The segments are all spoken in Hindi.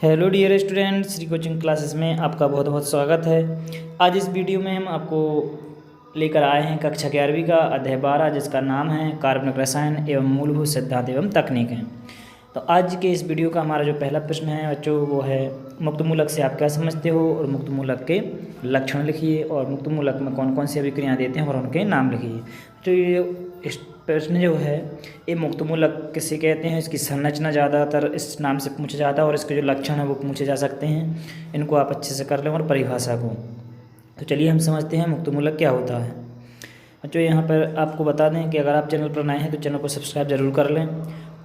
Hello dear student, Shri coaching classes में आपका बहुत बहुत स्वागत है। आज इस वीडियो में हम आपको लेकर आए हैं कक्षा 11वीं का अध्याय 12, जिसका नाम है कार्बनिक रसायन एवं मूलभूत सिद्धांत एवं तकनीकें। तो आज के इस वीडियो का हमारा जो पहला प्रश्न है बच्चों, वो है मुक्त मूलक से आप क्या समझते हो और मुक्त मूलक के लक्षण लिखिए, और मुक्त मूलक में कौन कौन सी अभिक्रियाएँ देते हैं और उनके नाम लिखिए। तो ये इस प्रश्न जो है, ये मुक्त मूलक किसे कहते हैं, इसकी संरचना ज़्यादातर इस नाम से पूछा जाता है और इसके जो लक्षण हैं वो पूछे जा सकते हैं। इनको आप अच्छे से कर लें और परिभाषा को। तो चलिए हम समझते हैं मुक्त मूलक क्या होता है। बच्चों यहाँ पर आपको बता दें कि अगर आप चैनल पर नए हैं तो चैनल को सब्सक्राइब ज़रूर कर लें,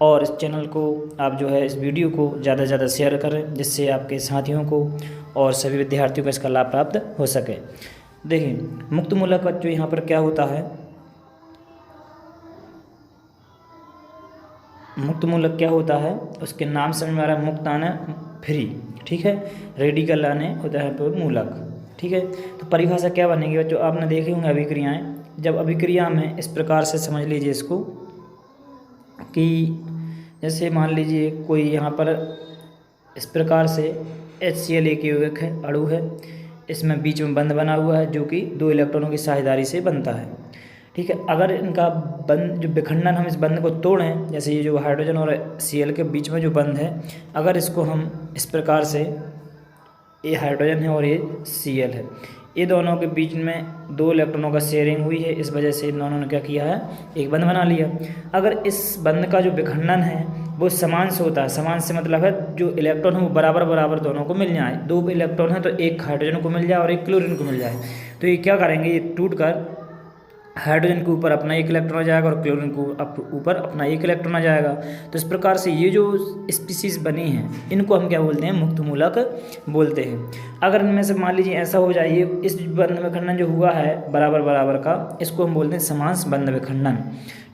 और इस चैनल को आप जो है इस वीडियो को ज़्यादा से ज़्यादा शेयर करें, जिससे आपके साथियों को और सभी विद्यार्थियों को इसका लाभ प्राप्त हो सके। देखिए मुक्त मूलक बच्चों यहाँ पर क्या होता है, मुक्त मूलक क्या होता है उसके नाम समझ में आ रहा है। मुक्त आने फ्री, ठीक है, रेडिकल आने होता है पर मूलक, ठीक है। तो परिभाषा क्या बनेगी बच्चों, आपने देखे होंगे अभिक्रियाएं। जब अभिक्रिया में इस प्रकार से समझ लीजिए इसको कि जैसे मान लीजिए कोई यहाँ पर इस प्रकार से HCl एक यौगिक है, अणु है, इसमें बीच में बंध बना हुआ है जो कि 2 इलेक्ट्रॉनों की साझेदारी से बनता है, ठीक है। अगर इनका बंध जो विखंडन, हम इस बंध को तोड़ें, जैसे ये जो हाइड्रोजन और Cl के बीच में जो बंध है, अगर इसको हम इस प्रकार से, ये हाइड्रोजन है और ये Cl है, ये दोनों के बीच में 2 इलेक्ट्रॉनों का शेयरिंग हुई है, इस वजह से इन दोनों ने क्या किया है, एक बंध बना लिया। अगर इस बंध का जो विखंडन है वो समान से होता है, समान से मतलब है जो इलेक्ट्रॉन है वो बराबर बराबर दोनों को मिल जाए। 2 इलेक्ट्रॉन है तो एक हाइड्रोजन को मिल जाए और एक क्लोरीन को मिल जाए, तो ये क्या करेंगे, ये टूट कर हाइड्रोजन के ऊपर अपना 1 इलेक्ट्रॉन आ जाएगा और क्लोरीन को ऊपर अपना 1 इलेक्ट्रॉन आ जाएगा। तो इस प्रकार से ये जो स्पीसीज बनी हैं इनको हम क्या बोलते हैं, मुक्त मूलक बोलते हैं। अगर इनमें से मान लीजिए ऐसा हो जाए, इस बंध विखंडन जो हुआ है बराबर बराबर का, इसको हम बोलते हैं समांश बंध विखंडन,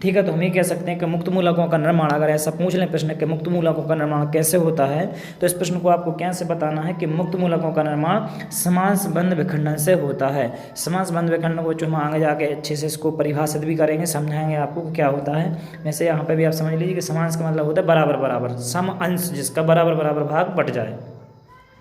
ठीक है। तो हम ये कह सकते हैं कि मुक्त मूलकों का निर्माण, अगर ऐसा पूछ लें प्रश्न कि मुक्त मूलकों का निर्माण कैसे होता है, तो इस प्रश्न को आपको कैसे बताना है कि मुक्त मूलकों का निर्माण समांश बंध विखंडन से होता है। समांश बंध विखंडन को जो हम आगे जाके अच्छे से इसको परिभाषित भी करेंगे, समझाएंगे आपको कि क्या होता है। वैसे यहाँ पे भी आप समझ लीजिए कि समांश का मतलब होता है बराबर बराबर, सम अंश जिसका बराबर बराबर भाग बट जाए,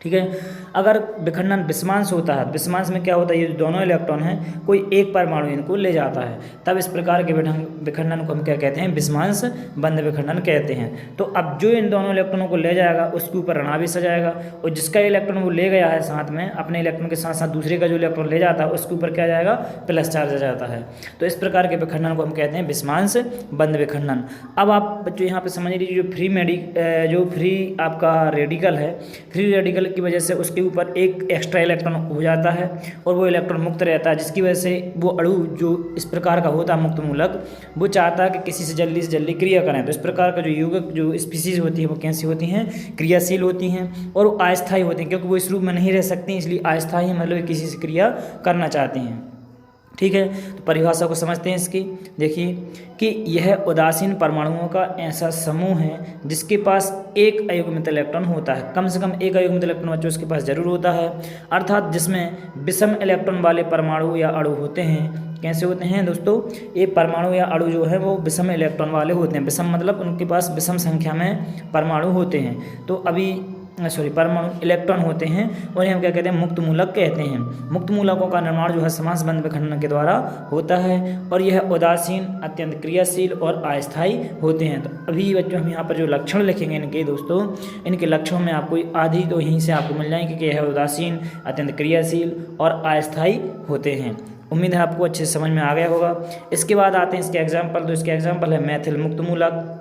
ठीक है। अगर विखंडन विषमांश होता है, विषमांश में क्या होता है, ये दोनों इलेक्ट्रॉन हैं कोई एक परमाणु इनको ले जाता है, तब इस प्रकार के विखंडन को हम क्या कहते हैं, विषमांश बंध विखंडन कहते हैं। तो अब जो इन दोनों इलेक्ट्रॉनों को ले जाएगा उसके ऊपर ऋणावेश आ जाएगा, और जिसका इलेक्ट्रॉन वो ले गया है साथ में, अपने इलेक्ट्रॉन के साथ साथ दूसरे का जो इलेक्ट्रॉन ले जाता है उसके ऊपर क्या जाएगा, प्लस चार्ज आ जाता है। तो इस प्रकार के विखंडन को हम कहते हैं विषमांश बंध विखंडन। अब आप बच्चों यहाँ पे समझ लीजिए, जो फ्री आपका रेडिकल है, फ्री रेडिकल की वजह से उसके ऊपर एक एक्स्ट्रा इलेक्ट्रॉन हो जाता है और वो इलेक्ट्रॉन मुक्त रहता है, जिसकी वजह से वो अणु जो इस प्रकार का होता है मुक्त मूलक, वो चाहता है कि किसी से जल्दी क्रिया करें। तो इस प्रकार का जो यौगिक जो स्पीसीज होती है वो कैसी होती हैं, क्रियाशील होती हैं और अस्थायी होती हैं, क्योंकि वो इस रूप में नहीं रह सकती, इसलिए अस्थायी मतलब किसी से क्रिया करना चाहती हैं, ठीक है। तो परिभाषा को समझते हैं इसकी। देखिए कि यह उदासीन परमाणुओं का ऐसा समूह है जिसके पास एक अयुग्मित इलेक्ट्रॉन होता है, कम से कम एक अयुग्मित इलेक्ट्रॉन बच्चों उसके पास जरूर होता है, अर्थात जिसमें विषम इलेक्ट्रॉन वाले परमाणु या अणु होते हैं। कैसे होते हैं दोस्तों, ये परमाणु या अणु जो है वो विषम इलेक्ट्रॉन वाले होते हैं। विषम मतलब उनके पास विषम संख्या में परमाणु होते हैं, तो परमाणु इलेक्ट्रॉन होते हैं, और हम क्या कहते हैं, मुक्त मूलक कहते हैं। मुक्त मूलकों का निर्माण जो है समांश बंध विखंडन के द्वारा होता है, और यह उदासीन, अत्यंत क्रियाशील और अस्थायी होते हैं। तो अभी बच्चों हम यहाँ पर जो लक्षण लिखेंगे इनके दोस्तों, इनके लक्षणों में आपको आधी तो यहीं से आपको मिल जाएंगे कि यह उदासीन, अत्यंत क्रियाशील और अस्थायी होते हैं। उम्मीद है आपको अच्छे से समझ में आ गया होगा। इसके बाद आते हैं इसके एग्जाम्पल। तो इसके एग्जाम्पल है मैथिल मुक्त मूलक,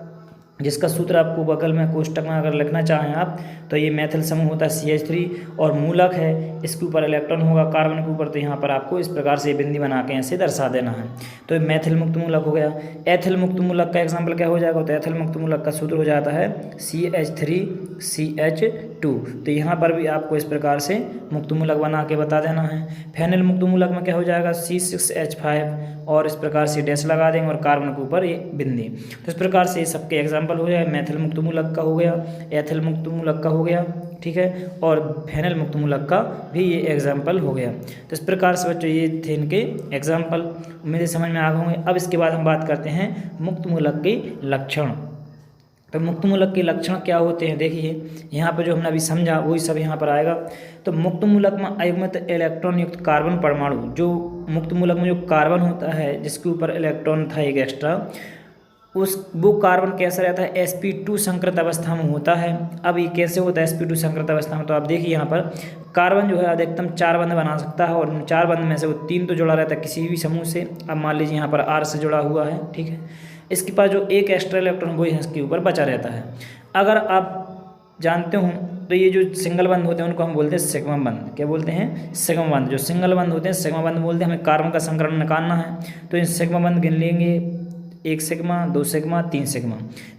जिसका सूत्र आपको बगल में कोष्टक में अगर लिखना चाहें आप, तो ये मैथिल समूह होता है CH3, और मूलक है, इसके ऊपर इलेक्ट्रॉन होगा कार्बन के ऊपर, तो यहाँ पर आपको इस प्रकार से बिंदी बना के ऐसे दर्शा देना है। तो ये मैथिल मुक्त मूलक हो गया। एथिल मुक्त मूलक का एग्जाम्पल क्या हो जाएगा, तो एथिल मुक्त मूलक का सूत्र हो जाता है CH3CH2। तो यहाँ पर भी आपको इस प्रकार से मुक्त मूलक बना के बता देना है। फेनिल मुक्त मूलक में क्या हो जाएगा, C6H5, और इस प्रकार से डैश लगा देंगे और कार्बन के ऊपर ये बिंदी। तो इस प्रकार से सबके एग्जाम्पल हो जाए। मैथिल मुक्त मूलक का हो गया, एथिल मुक्त मूलक का हो गया, ठीक है, और फेनिल मुक्त मूलक का भी ये एग्जाम्पल हो गया। तो इस प्रकार से बच्चों ये थे इनके एग्जाम्पल, उम्मीद समझ में आ गए होंगे। अब इसके बाद हम बात करते हैं मुक्त मूलक के लक्षण। तो मुक्त मूलक के लक्षण क्या होते हैं, देखिए यहाँ पर जो हमने अभी समझा वही सब यहाँ पर आएगा। तो मुक्त मूलक में अयुग्मित इलेक्ट्रॉन युक्त कार्बन परमाणु, जो मुक्त मूलक में जो कार्बन होता है जिसके ऊपर इलेक्ट्रॉन था एक एक्स्ट्रा, वो कार्बन कैसा रहता है, sp2 संकृत अवस्था में होता है। अब ये कैसे होता है sp2 संकृत अवस्था में, तो आप देखिए यहाँ पर कार्बन जो है अधिकतम 4 बंध बना सकता है, और 4 बंध में से वो 3 तो जुड़ा रहता है किसी भी समूह से। अब मान लीजिए यहाँ पर R से जुड़ा हुआ है, ठीक है, इसके पास जो एक एक्स्ट्रा इलेक्ट्रॉन वो इसके ऊपर बचा रहता है। अगर आप जानते हो तो ये जो सिंगल बंध होते हैं उनको हम बोलते हैं सिग्मा बंध। क्या बोलते हैं, सिग्मा बंध। जो सिंगल बंध होते हैं सिग्मा बंध बोलते हैं। हमें कार्बन का संकरण निकालना है तो इन सिग्मा बंध गिन लेंगे, 1 सिग्मा, 2 सिग्मा, 3 सिग्मा।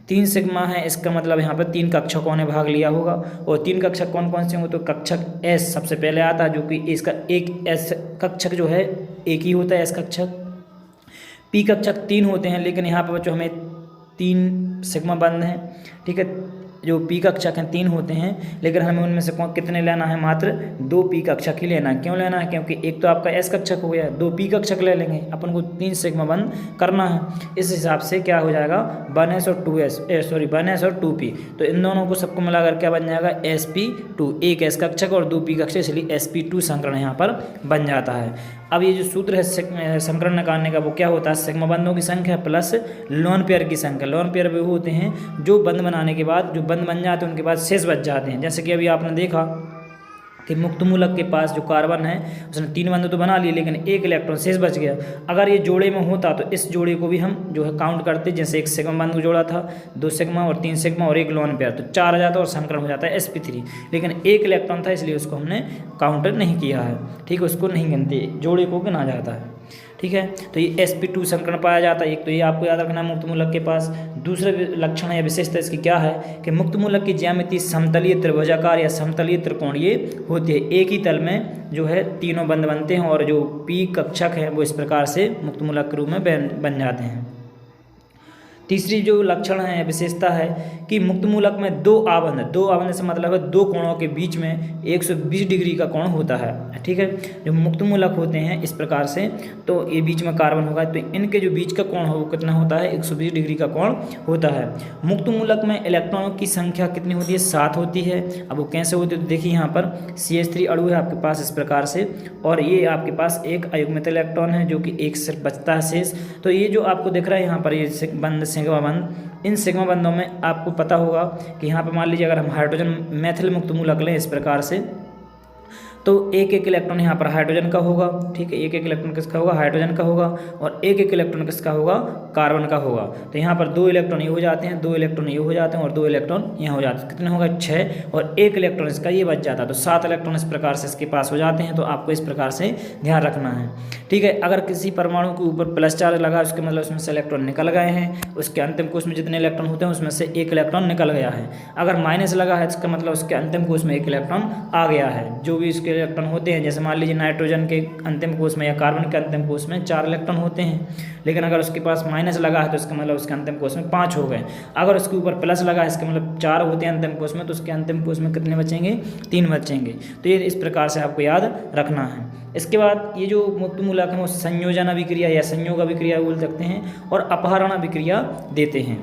3 सिग्मा है, इसका मतलब यहाँ पर 3 कक्षकों ने भाग लिया होगा। और 3 कक्षक कौन कौन से होंगे, तो कक्षक एस सबसे पहले आता है, जो कि इसका एक एस कक्षक जो है एक ही होता है एस कक्षक। पी कक्षक 3 होते हैं, लेकिन यहाँ पर बच्चों हमें 3 सिग्मा बंध हैं, ठीक है। जो पी कक्षक हैं 3 होते हैं, लेकिन हमें उनमें से कितने लेना है, मात्र 2 पी कक्षक ही लेना है। क्यों लेना है, क्योंकि एक तो आपका एस कक्षक हो गया, 2 पी कक्षक ले लेंगे, अपन को 3 सिग्मा बंध करना है। इस हिसाब से क्या हो जाएगा, 1s और 1s और 2p। तो इन दोनों को सबको मिलाकर क्या बन जाएगा, sp2, एक एस कक्षक और 2 पी कक्षक, इसलिए sp2 संकरण यहाँ पर बन जाता है। अब ये जो सूत्र है संकरण निकालने का वो क्या होता है, सिग्मा बंधों की संख्या प्लस लोन पेयर की संख्या। लोन पेयर वे होते हैं जो बंध बनाने के बाद जो बंध बन जाते हैं उनके बाद शेष बच जाते हैं। जैसे कि अभी आपने देखा कि मुक्त मूलक के पास जो कार्बन है उसने 3 बंध तो बना लिए, लेकिन 1 इलेक्ट्रॉन शेष बच गया। अगर ये जोड़े में होता तो इस जोड़े को भी हम जो है काउंट करते, जैसे 1 सिग्मा बंध जोड़ा था, 2 सिग्मा और 3 सिग्मा और 1 लोन पेयर, तो 4 आ जाता और संकरण हो जाता है sp3। लेकिन 1 इलेक्ट्रॉन था इसलिए उसको हमने काउंटर नहीं किया है, ठीक है, उसको नहीं गिनते, जोड़े को गिना जाता है, ठीक है। तो ये sp2 संकरण पाया जाता है। एक तो ये आपको याद रखना है मुक्त मूलक के पास। दूसरा लक्षण या विशेषता इसकी क्या है कि मुक्त मूलक की ज्यामिति समतलीय त्रिभुजाकार या समतलीय त्रिकोणीय होती है। एक ही तल में जो है तीनों बंध बनते हैं और जो पी कक्षक है वो इस प्रकार से मुक्त मूलक के रूप में बन जाते हैं। तीसरी जो लक्षण है विशेषता है कि मुक्त मूलक में 2 आबंध से मतलब है 2 कोणों के बीच में 120 डिग्री का कोण होता है, ठीक है। जो मुक्त मूलक होते हैं इस प्रकार से, तो ये बीच में कार्बन होगा तो इनके जो बीच का कोण हो वो कितना होता है, 120 डिग्री का कोण होता है। मुक्त मूलक में इलेक्ट्रॉनों की संख्या कितनी होती है, 7 होती है। अब वो कैसे होती है, तो देखिए यहाँ पर CH3 अणु है आपके पास इस प्रकार से, और ये आपके पास एक अयुग्मित इलेक्ट्रॉन है जो कि एक सिर्फ बचता है शेष। तो ये जो आपको दिख रहा है यहाँ पर ये बंध सिग्मा बंध, इन सिग्मा बंधों में आपको पता होगा कि यहाँ पर मान लीजिए अगर हम हाइड्रोजन मैथिल मुक्त मूलक लें इस प्रकार से, तो एक इलेक्ट्रॉन यहाँ पर हाइड्रोजन का होगा, ठीक है, एक इलेक्ट्रॉन किसका होगा, हाइड्रोजन का होगा, और एक इलेक्ट्रॉन किसका होगा, कार्बन का होगा। तो यहाँ पर 2 इलेक्ट्रॉन ये हो जाते हैं, 2 इलेक्ट्रॉन ये हो जाते हैं और 2 इलेक्ट्रॉन यहाँ हो जाते हैं। कितने होगा, 6, और एक इलेक्ट्रॉन इसका ये बच जाता है, तो 7 इलेक्ट्रॉन इस प्रकार से इसके पास हो जाते हैं। तो आपको इस प्रकार से ध्यान रखना है, ठीक है। अगर किसी परमाणु के ऊपर प्लस चार्ज लगा उसके मतलब उसमें से इलेक्ट्रॉन निकल गए हैं, उसके अंतिम कोश में जितने इलेक्ट्रॉन होते हैं उसमें से 1 इलेक्ट्रॉन निकल गया है। अगर माइनस लगा है इसका मतलब उसके अंतिम कोश में 1 इलेक्ट्रॉन आ गया है। जो भी इसके इलेक्ट्रॉन होते हैं, जैसे मान लीजिए नाइट्रोजन के अंतिम कोश में या कार्बन के अंतिम कोश में 4 इलेक्ट्रॉन होते हैं, लेकिन अगर उसके पास माइनस लगा है तो इसका मतलब उसके अंतिम कोश में 5 हो गए। अगर उसके ऊपर प्लस लगा है इसका मतलब 4 होते हैं अंतिम कोश में, तो उसके अंतिम कोश में कितने बचेंगे, 3 बचेंगे। तो ये इस प्रकार से आपको याद रखना है। इसके बाद ये जो मुक्त मूलक है वो संयोजन अभिक्रिया या संयोग अभिक्रिया बोल सकते हैं और अपहरण अभिक्रिया देते हैं,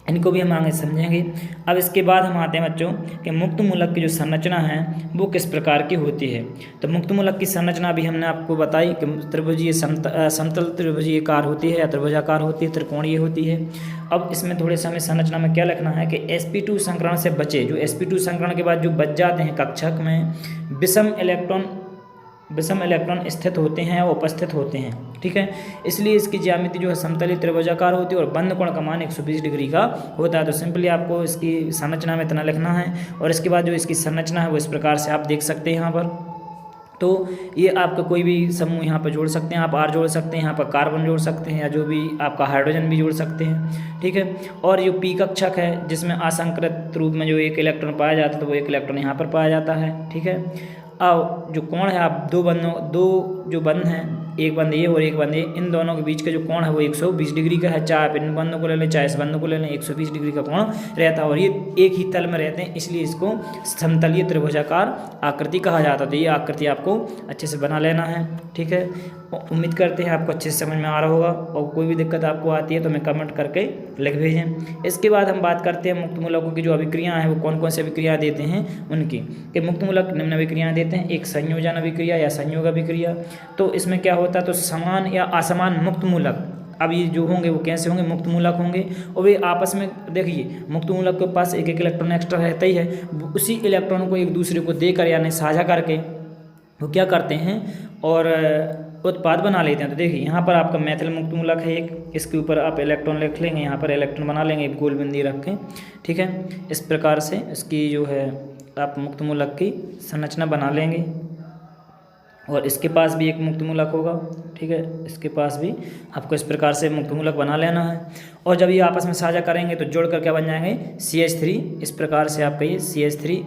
इनको भी हम आगे समझेंगे। अब इसके बाद हम आते हैं बच्चों कि मुक्त मूलक की जो संरचना है वो किस प्रकार की होती है। तो मुक्त मूलक की संरचना भी हमने आपको बताई कि त्रिभुजीय समतल त्रिभुजीय कार होती है या त्रिभुजाकार होती है, त्रिकोणीय होती है। अब इसमें थोड़े समय संरचना में क्या लिखना है कि sp2 संकरण से बचे, जो sp2 संकरण के बाद जो बच जाते हैं कक्षक में विषम इलेक्ट्रॉन स्थित होते हैं और उपस्थित होते हैं, ठीक है। इसलिए इसकी ज्यामिति जो है समतलीय त्रिभुजाकार होती है और बंध कोण का मान 120 डिग्री का होता है। तो सिंपली आपको इसकी संरचना में इतना लिखना है, और इसके बाद जो इसकी संरचना है वो इस प्रकार से आप देख सकते हैं यहाँ पर। तो ये आपका कोई भी समूह यहाँ पर जोड़ सकते हैं, आप R जोड़ सकते हैं, यहाँ पर कार्बन जोड़ सकते हैं, या जो भी आपका हाइड्रोजन भी जोड़ सकते हैं, ठीक है। और जो पी कक्षक है जिसमें असंकृत रूप में जो 1 इलेक्ट्रॉन पाया जाता है तो वो 1 इलेक्ट्रॉन यहाँ पर पाया जाता है, ठीक है। अब जो कोण है आप 2 जो बंध हैं, एक बंध ये और एक बंध ये, इन दोनों के बीच का जो कोण है वो 120 डिग्री का है। चाहे आप इन बंधों को ले लें चाहे इस बंधों को ले लें, 120 डिग्री का कोण रहता है और ये एक ही तल में रहते हैं, इसलिए इसको समतलीय त्रिभुजाकार आकृति कहा जाता है। तो ये आकृति आपको अच्छे से बना लेना है, ठीक है। उम्मीद करते हैं आपको अच्छे से समझ में आ रहा होगा, और कोई भी दिक्कत आपको आती है तो हमें कमेंट करके लिख भेजें। इसके बाद हम बात करते हैं मुक्त मूलकों की जो अभिक्रियाएँ हैं वो कौन कौन सी अभिक्रिया देते हैं उनकी। कि मुक्त मूलक निम्न अभिक्रियाएँ देते हैं, एक संयोजन अभिक्रिया या संयोग अभिक्रिया। तो इसमें क्या होता है, तो समान या असमान मुक्त मूलक अब ये जो होंगे वो कैसे होंगे, मुक्त मूलक होंगे, और वे आपस में देखिए मुक्त मूलक के पास एक एक इलेक्ट्रॉन एक्स्ट्रा रहता ही है, उसी इलेक्ट्रॉन को एक दूसरे को देकर यानी साझा करके वो क्या करते हैं और उत्पाद बना लेते हैं। तो देखिए यहाँ पर आपका मैथिल मुक्त मूलक है एक, इसके ऊपर आप इलेक्ट्रॉन लिख लेंगे, यहाँ पर इलेक्ट्रॉन बना लेंगे एक गोल बिंदी रख के, ठीक है। इस प्रकार से इसकी जो है आप मुक्त मूलक की संरचना बना लेंगे, और इसके पास भी एक मुक्त मूलक होगा, ठीक है। इसके पास भी आपको इस प्रकार से मुक्त मूलक बना लेना है, और जब ये आपस में साझा करेंगे तो जोड़कर क्या बन जाएंगे, CH3। इस प्रकार से आपका ये CH3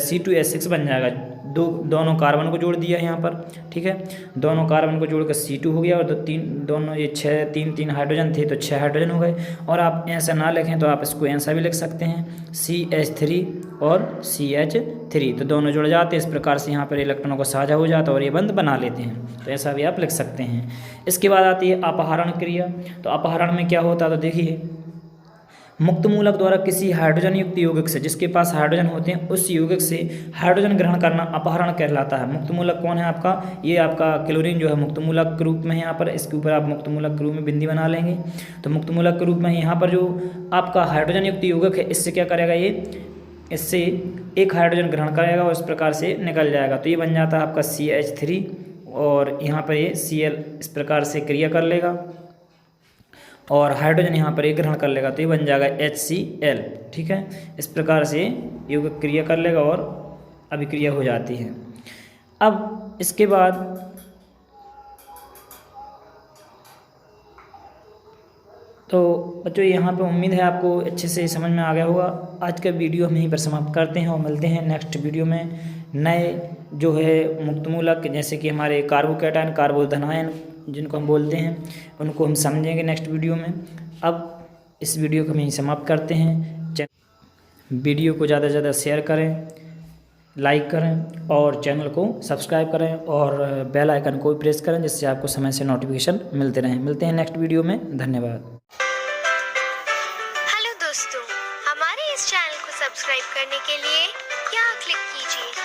C2H6 बन जाएगा। दोनों कार्बन को जोड़ दिया यहाँ पर, ठीक है। दोनों कार्बन को जोड़कर C2 हो गया, और दोनों ये 3 हाइड्रोजन थे तो 6 हाइड्रोजन हो गए। और आप ऐसा ना लिखें तो आप इसको ऐसा भी लिख सकते हैं, CH3 और CH3, तो दोनों जुड़ जाते हैं। इस प्रकार से यहाँ पर इलेक्ट्रॉनों को साझा हो जाता है और ये बंध बना लेते हैं, तो ऐसा भी आप लिख सकते हैं। इसके बाद आती है अपहरण क्रिया। तो अपहरण में क्या होता है, तो देखिए मुक्त मूलक द्वारा किसी हाइड्रोजन युक्त यौगिक से, जिसके पास हाइड्रोजन होते हैं उस यौगिक से हाइड्रोजन ग्रहण करना अपहरण कहलाता है। मुक्त मूलक कौन है आपका, ये आपका क्लोरीन जो है मुक्त मूलक के रूप में है यहाँ पर, इसके ऊपर आप मुक्त मूलक के रूप में बिंदी बना लेंगे। तो मुक्त मूलक के रूप में यहाँ पर जो आपका हाइड्रोजन युक्त यौगिक है, इससे क्या करेगा, ये इससे एक हाइड्रोजन ग्रहण करेगा और इस प्रकार से निकल जाएगा। तो ये बन जाता है आपका CH3, और यहाँ पर ये Cl इस प्रकार से क्रिया कर लेगा, और हाइड्रोजन यहाँ पर एक ग्रहण कर लेगा, तो ये बन जाएगा HCl, ठीक है। इस प्रकार से यौगिक क्रिया कर लेगा और अभिक्रिया हो जाती है। अब इसके बाद तो बच्चों यहाँ पे उम्मीद है आपको अच्छे से समझ में आ गया होगा। आज का वीडियो हम यहीं पर समाप्त करते हैं और मिलते हैं नेक्स्ट वीडियो में नए जो है मुक्त मूलक, जैसे कि हमारे कार्बोकैटायन, कार्बोधनायन जिनको हम बोलते हैं, उनको हम समझेंगे नेक्स्ट वीडियो में। अब इस वीडियो को हम यहीं समाप्त करते हैं। वीडियो को ज़्यादा से ज़्यादा शेयर करें, लाइक करें और चैनल को सब्सक्राइब करें और बेल आइकन को प्रेस करें, जिससे आपको समय से नोटिफिकेशन मिलते रहें। मिलते हैं नेक्स्ट वीडियो में, धन्यवाद। हेलो दोस्तों, हमारे इस चैनल को सब्सक्राइब करने के लिए यहाँ क्लिक कीजिए।